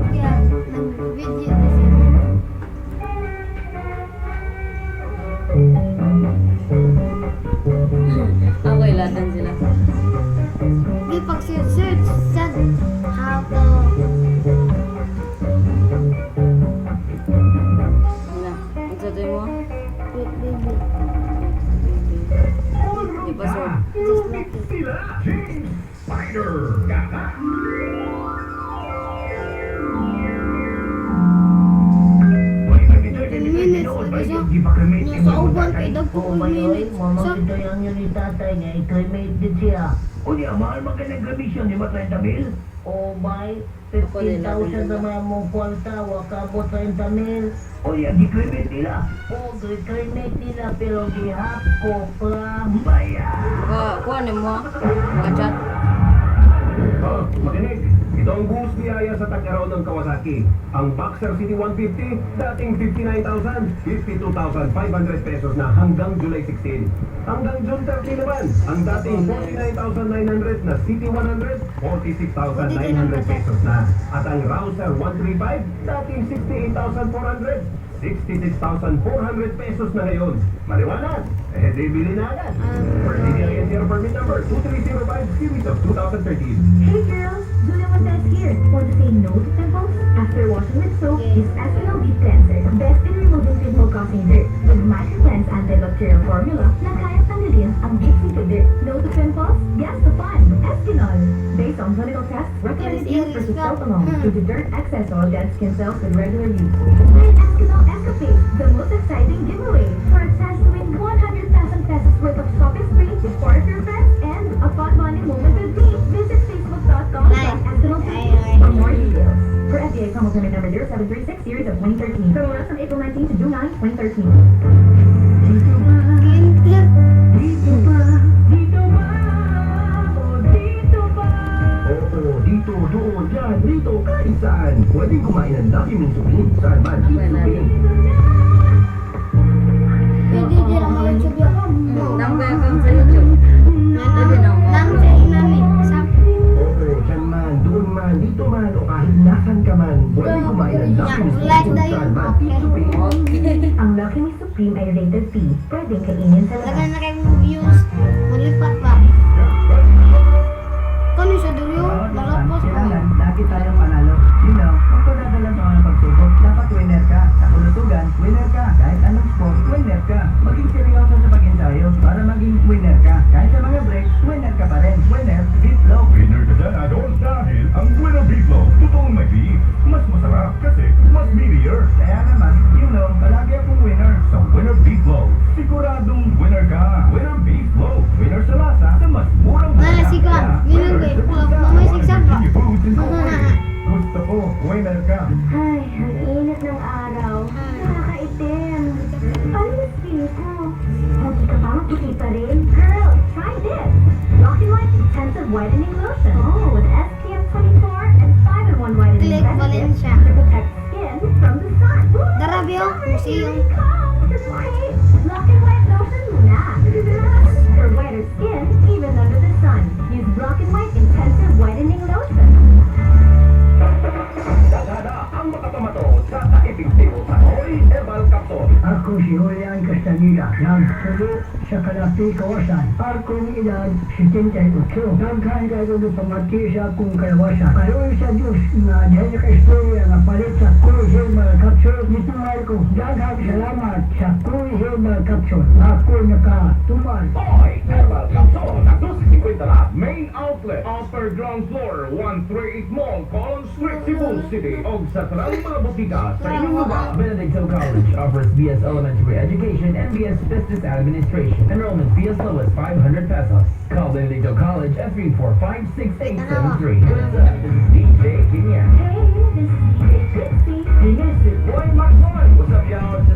Kaya, nag-video na sila. Okay, latan sila. Di pag-search, saan? How to... Wala. Ang satoy mo? Wait, baby. Di pa sir. Just like it. Sila James Spider. Nakauban kay Dagpo Oo, ko mayoy, minutes. mama Sa... kita yang yun ni tatay niya, i-cremate din siya. O niya, mahal man ka ng remission, di ba 30 mil? O bay, Ako din, 15,000 ako din. naman mong kwarta, wakabot 30 mil. O niya, di-cremate nila. O, i-cremate nila, pero gihap ko from Bayan. Kuha ni mo. Mga chat. Oh, makinig. Ito ang buhos biyaya sa tag-araw ng Kawasaki. Ang Boxer City 150, dating 59,000, 52,500 pesos na hanggang July 16. Hanggang June 30 naman, ang dating 49,900 na City 100, 46,900 pesos na. At ang Rouser 135, dating 68,400, 66,400 pesos na ngayon. Maliwanag? Eh, di bili na agad. For DTI NCR permit number 2305 series of 2013. Hey girls, Julia Montez here. Want to say no to pimples? After washing with soap, use Eskinol Deep Cleanser. Best in removing pimple-causing dirt. With Micro Cleanse antibacterial formula na kaya tanggalin ang deep seated dirt. No to pimples? Yes to fun. Eskinol. Based on clinical tests, recommended use versus self-alone due to dirt, excess, or dead skin cells with regular use. Win Eskinol Escapade, the most exciting giveaway. For a chance to win 100,000 pesos worth of shopping spree with four of your friends and a fun bonding moment with me. Visit facebook.com/eskinol for more details. For FDA promo permit number 0736 series of 2013. From runs from April 19 to June 9, 2013. Glitter. Dito ba? Dito ba? O dito ba? Oo, dito, doon, dyan, dito, kahit saan. Pwedeng kumain ng Lucky Min Supreme. Saan man, eat Supreme. Pwede din ang mga YouTube yun. Nang ba yung sa YouTube? Pwede na ako. Nang sa inamin. Sa... Oo, dyan man, doon man, dito man, o kahit nasan ka man. Pwedeng kumain ng Lucky Min Like Supreme. na Saan yun. man, eat Supreme. Okay. Ang Lucky Me Supreme ay rated P. Pwedeng kainin sa Lagan labas. na kayong views. Malipat ba? Kano siya dulu? Nalapos ko. Kailangan lagi tayong panalo. You know, kung padadala sa mga pagsubok, dapat winner ka. Sa kulutugan, winner ka. Kahit anong sport, winner ka. Maging seryoso sa pag-ensayo para maging winner ka. Kahit sa mga breaks, winner ka pa rin. Winner, beat low. Winner ka dyan, Adol, dahil ang Winner Beeflo, totoong may beef. Mas masarap kasi mas meatier. Kaya naman, you know, palagi akong winner. Sa Winner Beeflo, siguradong winner ka. Winner Beeflo, winner sa lasa, sa mas murang Wala si Kwan. Winner kay Kulak. Mamay sigsag ba? Gusto ko, winner ka. Ay, ang init ng araw. Nakakaitim. Ano yung skin ko? Hindi ka ba maputi pa rin? Girl, try this. Rocky White Intensive Whitening Lotion. Oh, with SPF 24 and 5-in-1 whitening Click benefits Valencia. to protect skin from the sun. Darabyo, museum. Rocky White Lotion muna. For whiter skin, even under the sun. Use Rocky White Intensive Whitening Lotion. Dagada ang makapamato sa kaipintibo sa Hoy Herbal Capsule. Ako si Julian Castaneda, nagsulo sa Kalapi, Kawasan. Akong edad 78. Daghan kayo ng pamati sa akong kalawasan. Karoon sa Diyos na dahil ka-istorya na palit sa Cool Herbal Capsule. Nitumal ko, daghang salamat sa Cool Herbal Capsule. Ako nakatumal. Hoy Herbal Capsule na 250 na. Main outlet, upper ground floor, 138 Mall, Colon Street, Cebu City. O sa tarang mga butika sa inyong lugar. Benedicto College offers BS Elementary Education and BS Business Administration. Enrollment fee as low as 500 pesos. Call Benedicto College at 345-6873. What's up? This is DJ Kinyan. Hey, this is DJ Trixie. Yes, boy, Max Boy. What's up, y'all? It's